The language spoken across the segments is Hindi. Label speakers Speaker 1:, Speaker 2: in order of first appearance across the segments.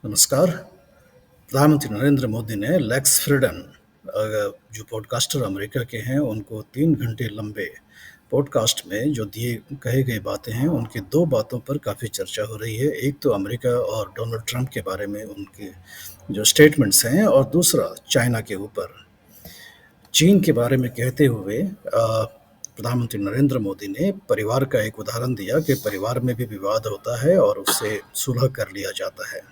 Speaker 1: नमस्कार। प्रधानमंत्री नरेंद्र मोदी ने लेक्स फ्रीडन जो पॉडकास्टर अमेरिका के हैं, उनको 3 घंटे लंबे पॉडकास्ट में जो दिए कहे गए बातें हैं, उनकी दो बातों पर काफ़ी चर्चा हो रही है। एक तो अमेरिका और डोनाल्ड ट्रंप के बारे में उनके जो स्टेटमेंट्स हैं, और दूसरा चाइना के ऊपर। चीन के बारे में कहते हुए प्रधानमंत्री नरेंद्र मोदी ने परिवार का एक उदाहरण दिया कि परिवार में भी विवाद होता है और उससे सुलह कर लिया जाता है।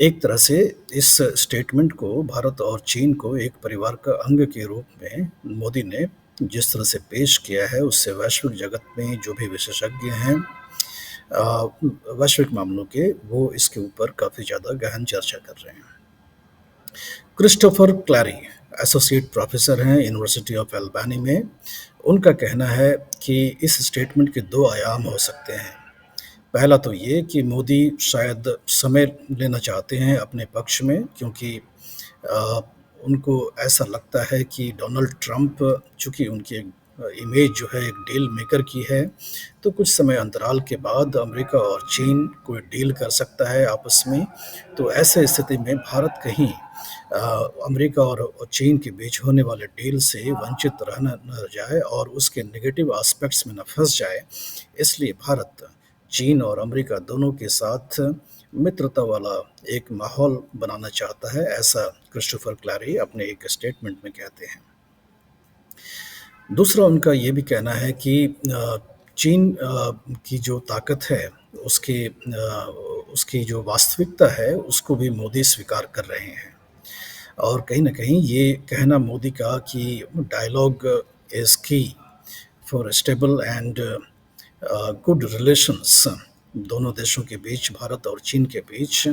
Speaker 1: एक तरह से इस स्टेटमेंट को भारत और चीन को एक परिवार का अंग के रूप में मोदी ने जिस तरह से पेश किया है, उससे वैश्विक जगत में जो भी विशेषज्ञ हैं वैश्विक मामलों के, वो इसके ऊपर काफ़ी ज़्यादा गहन चर्चा कर रहे हैं। क्रिस्टोफर क्लैरी एसोसिएट प्रोफेसर हैं यूनिवर्सिटी ऑफ एल्बानी में। उनका कहना है कि इस स्टेटमेंट के दो आयाम हो सकते हैं। पहला तो ये कि मोदी शायद समय लेना चाहते हैं अपने पक्ष में, क्योंकि अ, उनको ऐसा लगता है कि डोनाल्ड ट्रंप, चूँकि उनकी इमेज जो है एक डील मेकर की है, तो कुछ समय अंतराल के बाद अमेरिका और चीन कोई डील कर सकता है आपस में। तो ऐसे स्थिति में भारत कहीं अमेरिका और चीन के बीच होने वाले डील से वंचित रह न जाए और उसके नेगेटिव एस्पेक्ट्स में न फँस जाए। इसलिए भारत चीन और अमेरिका दोनों के साथ मित्रता वाला एक माहौल बनाना चाहता है, ऐसा क्रिस्टोफर क्लैरी अपने एक स्टेटमेंट में कहते हैं। दूसरा उनका ये भी कहना है कि चीन की जो ताकत है, उसकी जो वास्तविकता है, उसको भी मोदी स्वीकार कर रहे हैं। और कहीं न कहीं ये कहना मोदी का कि डायलॉग इज़ की for stable and good relations दोनों देशों के बीच, भारत और चीन के बीच।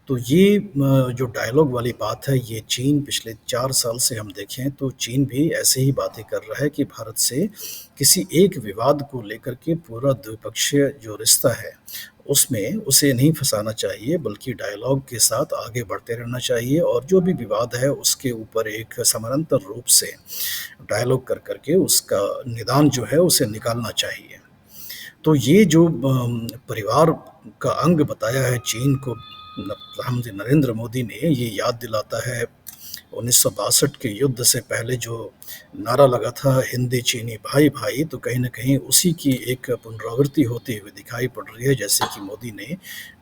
Speaker 1: तो ये जो डायलॉग वाली बात है, ये चीन पिछले 4 साल से हम देखें तो चीन भी ऐसे ही बातें कर रहा है कि भारत से किसी एक विवाद को लेकर के पूरा द्विपक्षीय जो रिश्ता है, उसमें उसे नहीं फंसाना चाहिए, बल्कि डायलॉग के साथ आगे बढ़ते रहना चाहिए और जो भी विवाद है उसके ऊपर एक समानांतर रूप से डायलॉग कर करके उसका निदान जो है उसे निकालना चाहिए। तो ये जो परिवार का अंग बताया है चीन को प्रधानमंत्री नरेंद्र मोदी ने, ये याद दिलाता है 1962 के युद्ध से पहले जो नारा लगा था, हिंदी चीनी भाई भाई। तो कहीं न कहीं उसी की एक पुनरावृत्ति होती हुई दिखाई पड़ रही है, जैसे कि मोदी ने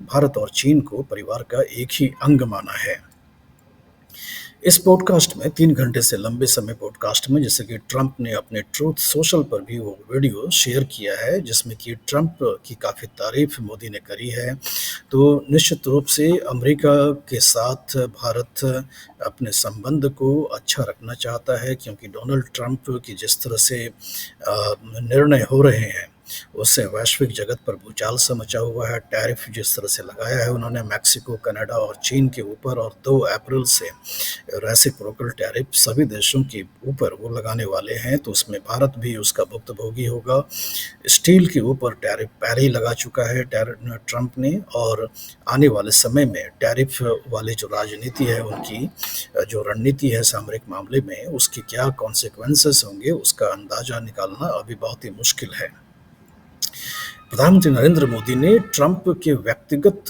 Speaker 1: भारत और चीन को परिवार का एक ही अंग माना है। इस पॉडकास्ट में 3 घंटे से लंबे समय पॉडकास्ट में, जैसे कि ट्रंप ने अपने ट्रूथ सोशल पर भी वो वीडियो शेयर किया है, जिसमें कि ट्रंप की काफ़ी तारीफ मोदी ने करी है। तो निश्चित रूप से अमेरिका के साथ भारत अपने संबंध को अच्छा रखना चाहता है, क्योंकि डोनाल्ड ट्रंप की जिस तरह से निर्णय हो रहे हैं, उससे वैश्विक जगत पर भूचाल सा मचा हुआ है। टैरिफ जिस तरह से लगाया है उन्होंने मैक्सिको, कनाडा और चीन के ऊपर, और 2 अप्रैल से रेसिप्रोकल टैरिफ सभी देशों के ऊपर वो लगाने वाले हैं, तो उसमें भारत भी उसका भुक्तभोगी होगा। स्टील के ऊपर टैरिफ पहले ही लगा चुका है ट्रंप ने, और आने वाले समय में टैरिफ वाली जो राजनीति है उनकी, जो रणनीति है सामरिक मामले में, उसके क्या कॉन्सिक्वेंसेस होंगे, उसका अंदाजा निकालना अभी बहुत ही मुश्किल है। प्रधानमंत्री नरेंद्र मोदी ने ट्रंप के व्यक्तिगत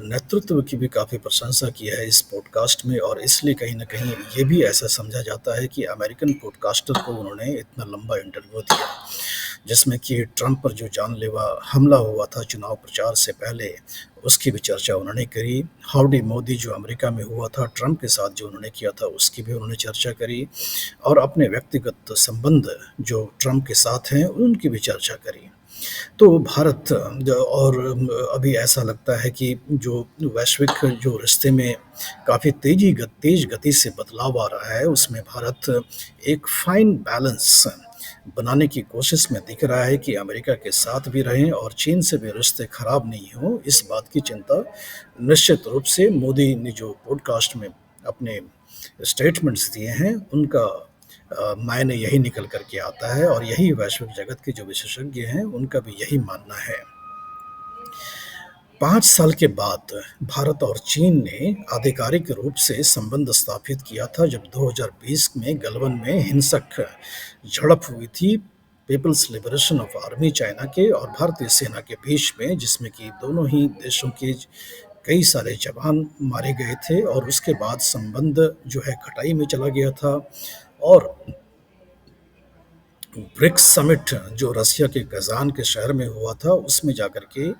Speaker 1: नेतृत्व की भी काफ़ी प्रशंसा की है इस पॉडकास्ट में, और इसलिए कहीं न कहीं ये भी ऐसा समझा जाता है कि अमेरिकन पॉडकास्टर को उन्होंने इतना लंबा इंटरव्यू दिया, जिसमें कि ट्रंप पर जो जानलेवा हमला हुआ था चुनाव प्रचार से पहले, उसकी भी चर्चा उन्होंने करी। हाउडी मोदी जो अमेरिका में हुआ था ट्रंप के साथ, जो उन्होंने किया था, उसकी भी उन्होंने चर्चा करी, और अपने व्यक्तिगत संबंध जो ट्रंप के साथ हैं, उनकी भी चर्चा करी। तो भारत और अभी ऐसा लगता है कि जो वैश्विक जो रिश्ते में काफ़ी तेज गति से बदलाव आ रहा है, उसमें भारत एक फाइन बैलेंस बनाने की कोशिश में दिख रहा है कि अमेरिका के साथ भी रहें और चीन से भी रिश्ते खराब नहीं हों। इस बात की चिंता निश्चित रूप से मोदी ने जो पॉडकास्ट में अपने स्टेटमेंट्स दिए हैं, उनका मायने यही निकल कर के आता है, और यही वैश्विक जगत के जो विशेषज्ञ हैं उनका भी यही मानना है। 5 साल के बाद भारत और चीन ने आधिकारिक रूप से संबंध स्थापित किया था, जब 2020 में गलवान में हिंसक झड़प हुई थी People's Liberation of Army China के और भारतीय सेना के बीच में, जिसमें कि दोनों ही देशों के कई सारे जवान मारे गए थे और उसके बाद संबंध जो है खटाई में चला गया था। और ब्रिक्स समिट जो रसिया के कजान के शहर में हुआ था, उसमें जाकर के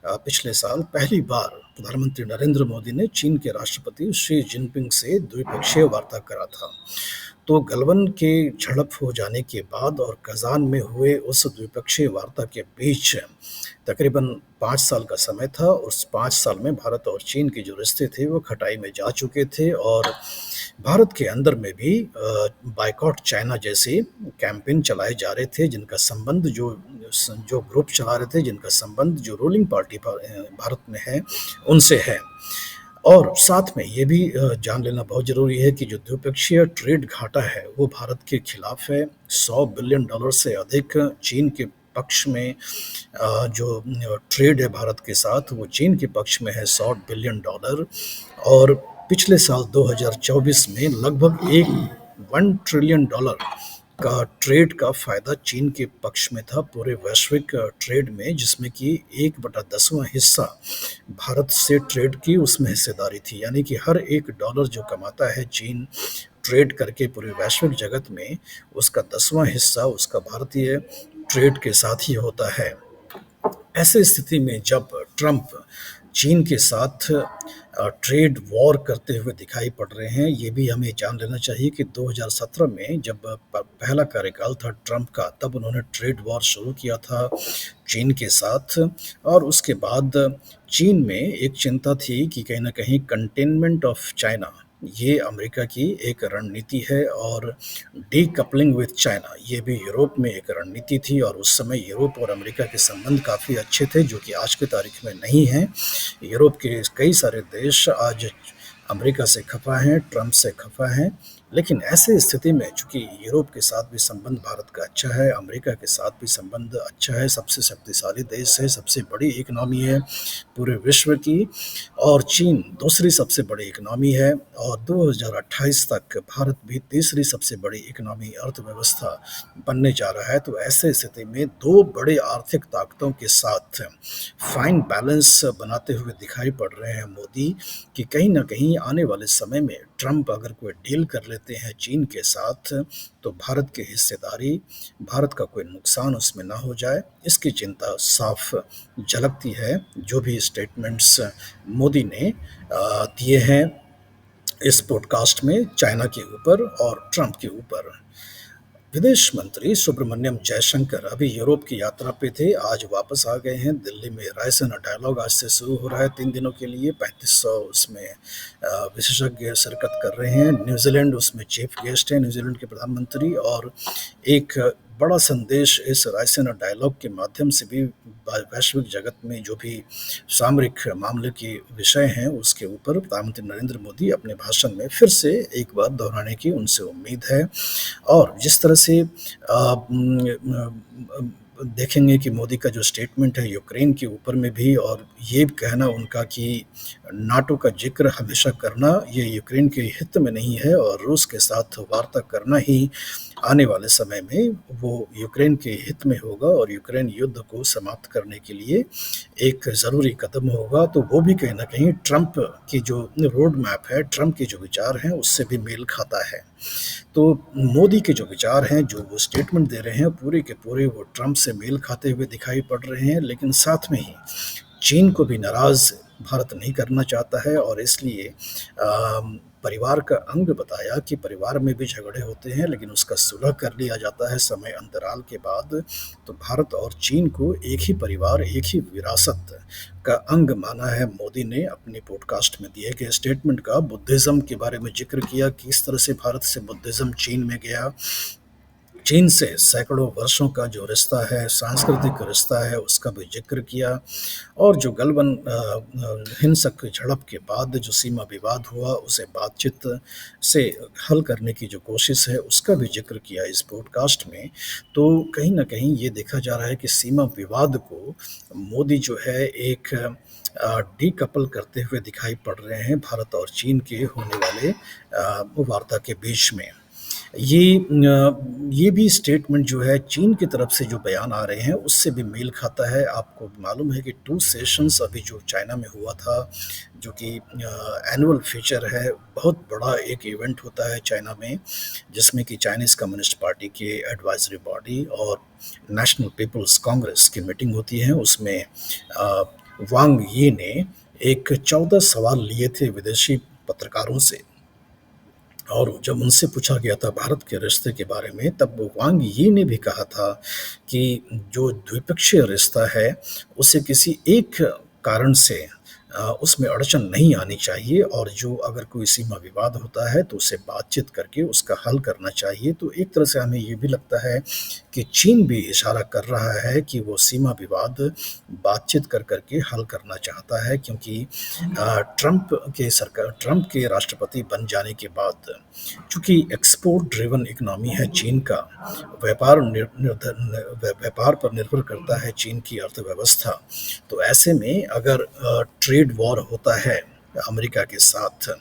Speaker 1: पिछले साल पहली बार प्रधानमंत्री नरेंद्र मोदी ने चीन के राष्ट्रपति शी जिनपिंग से द्विपक्षीय वार्ता करा था। तो गलवान के झड़प हो जाने के बाद और कजान में हुए उस द्विपक्षीय वार्ता के बीच तकरीबन 5 साल का समय था। उस 5 साल में भारत और चीन के जो रिश्ते थे वो खटाई में जा चुके थे, और भारत के अंदर में भी बायकॉट चाइना जैसे कैंपेन चलाए जा रहे थे, जिनका संबंध जो जो ग्रुप चला रहे थे, जिनका संबंध जो रूलिंग पार्टी भारत में है उनसे है। और साथ में ये भी जान लेना बहुत ज़रूरी है कि जो द्विपक्षीय ट्रेड घाटा है वो भारत के खिलाफ है। $100 बिलियन से अधिक चीन के पक्ष में जो ट्रेड है भारत के साथ, वो चीन के पक्ष में है $100 बिलियन। और पिछले साल 2024 में लगभग 1 ट्रिलियन डॉलर का ट्रेड का फायदा चीन के पक्ष में था पूरे वैश्विक ट्रेड में, जिसमें कि 1/10वां हिस्सा भारत से ट्रेड की उसमें हिस्सेदारी थी। यानी कि हर $1 जो कमाता है चीन ट्रेड करके पूरे वैश्विक जगत में, उसका 10वां हिस्सा उसका भारतीय ट्रेड के साथ ही होता है। ऐसे स्थिति में जब ट्रंप चीन के साथ ट्रेड वॉर करते हुए दिखाई पड़ रहे हैं, ये भी हमें जान लेना चाहिए कि 2017 में जब पहला कार्यकाल था ट्रंप का, तब उन्होंने ट्रेड वॉर शुरू किया था चीन के साथ। और उसके बाद चीन में एक चिंता थी कि कहीं ना कहीं कंटेनमेंट ऑफ चाइना, ये अमेरिका की एक रणनीति है, और डीकपलिंग विथ चाइना ये भी यूरोप में एक रणनीति थी। और उस समय यूरोप और अमेरिका के संबंध काफ़ी अच्छे थे, जो कि आज की तारीख में नहीं हैं। यूरोप के कई सारे देश आज अमेरिका से खफा हैं, ट्रंप से खफा हैं। लेकिन ऐसे स्थिति में चूंकि यूरोप के साथ भी संबंध भारत का अच्छा है, अमेरिका के साथ भी संबंध अच्छा है, सबसे शक्तिशाली देश है, सबसे बड़ी इकनॉमी है पूरे विश्व की, और चीन दूसरी सबसे बड़ी इकनॉमी है, और 2028 तक भारत भी तीसरी सबसे बड़ी इकनॉमी अर्थव्यवस्था बनने जा रहा है। तो ऐसे स्थिति में दो बड़े आर्थिक ताकतों के साथ फाइन बैलेंस बनाते हुए दिखाई पड़ रहे हैं मोदी, कि कहीं ना कहीं आने वाले समय में ट्रंप अगर कोई डील कर लेते हैं चीन के साथ, तो भारत की हिस्सेदारी, भारत का कोई नुकसान उसमें ना हो जाए, इसकी चिंता साफ झलकती है जो भी स्टेटमेंट्स मोदी ने दिए हैं इस पॉडकास्ट में चाइना के ऊपर और ट्रंप के ऊपर। विदेश मंत्री सुब्रमण्यम जयशंकर अभी यूरोप की यात्रा पे थे, आज वापस आ गए हैं। दिल्ली में रायसीना डायलॉग आज से शुरू हो रहा है 3 दिनों के लिए। 3500 उसमें विशेषज्ञ शिरकत कर रहे हैं। न्यूजीलैंड उसमें चीफ गेस्ट है, न्यूजीलैंड के प्रधानमंत्री। और एक बड़ा संदेश इस रायसीना डायलॉग के माध्यम से भी वैश्विक जगत में जो भी सामरिक मामले के विषय हैं उसके ऊपर प्रधानमंत्री नरेंद्र मोदी अपने भाषण में फिर से एक बार दोहराने की उनसे उम्मीद है। और जिस तरह से देखेंगे कि मोदी का जो स्टेटमेंट है यूक्रेन के ऊपर में भी, और ये कहना उनका कि नाटो का जिक्र हमेशा करना ये यूक्रेन के हित में नहीं है, और रूस के साथ वार्ता करना ही आने वाले समय में वो यूक्रेन के हित में होगा, और यूक्रेन युद्ध को समाप्त करने के लिए एक ज़रूरी कदम होगा। तो वो भी कहीं ना कहीं ट्रंप की जो रोड मैप है, ट्रंप के जो विचार हैं, उससे भी मेल खाता है। तो मोदी के जो विचार हैं, जो वो स्टेटमेंट दे रहे हैं, पूरे के पूरे वो ट्रंप से मेल खाते हुए दिखाई पड़ रहे हैं। लेकिन साथ में ही चीन को भी नाराज़ भारत नहीं करना चाहता है, और इसलिए परिवार का अंग बताया कि परिवार में भी झगड़े होते हैं, लेकिन उसका सुलह कर लिया जाता है समय अंतराल के बाद। तो भारत और चीन को एक ही परिवार, एक ही विरासत का अंग माना है मोदी ने अपने पॉडकास्ट में दिए गए स्टेटमेंट का। बुद्धिज़्म के बारे में जिक्र किया, किस तरह से भारत से बुद्धिज़्म चीन में गया, चीन से सैकड़ों वर्षों का जो रिश्ता है, सांस्कृतिक रिश्ता है, उसका भी जिक्र किया। और जो गलवान हिंसक झड़प के बाद जो सीमा विवाद हुआ, उसे बातचीत से हल करने की जो कोशिश है उसका भी जिक्र किया इस पॉडकास्ट में। तो कहीं ना कहीं ये देखा जा रहा है कि सीमा विवाद को मोदी जो है एक डीकपल करते हुए दिखाई पड़ रहे हैं भारत और चीन के होने वाले वार्ता के बीच में। ये भी स्टेटमेंट जो है चीन की तरफ से जो बयान आ रहे हैं उससे भी मेल खाता है। आपको मालूम है कि 2 सेशंस अभी जो चाइना में हुआ था, जो कि एनुअल फीचर है, बहुत बड़ा एक इवेंट होता है चाइना में, जिसमें कि चाइनीज़ कम्युनिस्ट पार्टी के एडवाइजरी बॉडी और नेशनल पीपल्स कांग्रेस की मीटिंग होती है। उसमें अ, वांग यी ने एक 14 सवाल लिए थे विदेशी पत्रकारों से, और जब उनसे पूछा गया था भारत के रिश्ते के बारे में, तब वांग यी ने भी कहा था कि जो द्विपक्षीय रिश्ता है, उसे किसी एक कारण से उसमें अड़चन नहीं आनी चाहिए, और जो अगर कोई सीमा विवाद होता है तो उसे बातचीत करके उसका हल करना चाहिए। तो एक तरह से हमें ये भी लगता है कि चीन भी इशारा कर रहा है कि वो सीमा विवाद बातचीत कर करके हल करना चाहता है, क्योंकि ट्रंप के राष्ट्रपति बन जाने के बाद, चूंकि एक्सपोर्ट ड्रिवन इकोनॉमी है चीन का, व्यापार पर निर्भर करता है चीन की अर्थव्यवस्था। तो ऐसे में अगर ट्रेड वॉर होता है अमेरिका के साथ,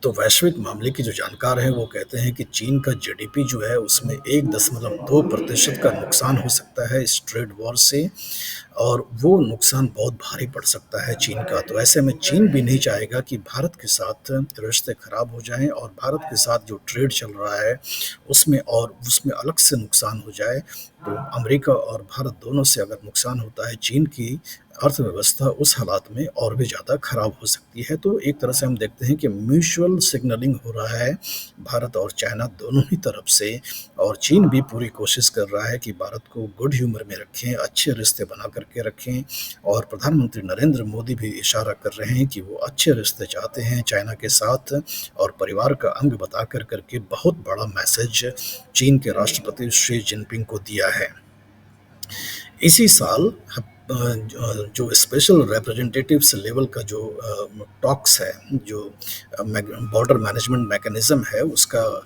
Speaker 1: तो वैश्विक मामले की जो जानकार हैं वो कहते हैं कि चीन का जीडीपी जो है उसमें 1.2% का नुकसान हो सकता है इस ट्रेड वॉर से, और वो नुकसान बहुत भारी पड़ सकता है चीन का। तो ऐसे में चीन भी नहीं चाहेगा कि भारत के साथ रिश्ते खराब हो जाएं, और भारत के साथ जो ट्रेड चल रहा है उसमें अलग से नुकसान हो जाए। तो अमेरिका और भारत दोनों से अगर नुकसान होता है, चीन की अर्थव्यवस्था उस हालात में और भी ज़्यादा खराब हो सकती है। तो एक तरह से हम देखते हैं कि म्यूचुअल सिग्नलिंग हो रहा है भारत और चाइना दोनों ही तरफ से, और चीन भी पूरी कोशिश कर रहा है कि भारत को गुड ह्यूमर में रखें, अच्छे रिश्ते बना करके रखें, और प्रधानमंत्री नरेंद्र मोदी भी इशारा कर रहे हैं कि वो अच्छे रिश्ते चाहते हैं चाइना के साथ, और परिवार का अंग बता कर करके बहुत बड़ा मैसेज चीन के राष्ट्रपति शी जिनपिंग को दिया है। इसी साल जो स्पेशल रिप्रेजेंटेटिव्स लेवल का जो टॉक्स है, जो बॉर्डर मैनेजमेंट मैकेनिज्म है, उसका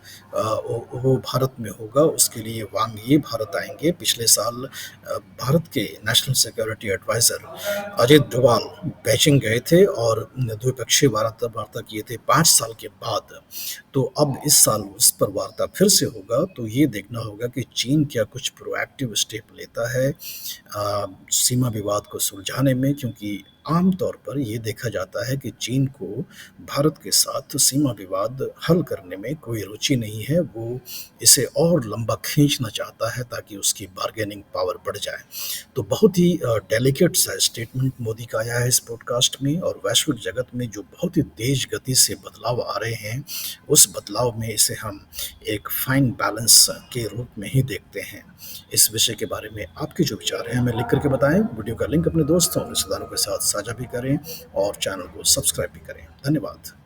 Speaker 1: वो भारत में होगा। उसके लिए वांग ये भारत आएंगे। पिछले साल भारत के national security adviser Ajit Doval Beijing गए थे और द्विपक्षीय वार्ता किए थे 5 साल के बाद। तो अब इस साल उस पर वार्ता फिर से होगा। तो ये देखना होगा कि चीन क्या कुछ प्रोएक्टिव स्टेप लेता है सीमा विवाद को सुलझाने में, क्योंकि आमतौर पर ये देखा जाता है कि चीन को भारत के साथ सीमा विवाद हल करने में कोई रुचि नहीं है। वो इसे और लंबा खींचना चाहता है ताकि उसकी बार्गेनिंग पावर बढ़ जाए। तो बहुत ही डेलिकेट सा स्टेटमेंट मोदी का आया है इस पॉडकास्ट में, और वैश्विक जगत में जो बहुत ही तेज गति से बदलाव आ रहे हैं, उस बदलाव में इसे हम एक फाइन बैलेंस के रूप में ही देखते हैं। इस विषय के बारे में आपके जो विचार हैं हमें लिख करके बताएं। वीडियो का लिंक अपने दोस्तों और रिश्तेदारों के साथ साझा भी करें, और चैनल को सब्सक्राइब भी करें। धन्यवाद।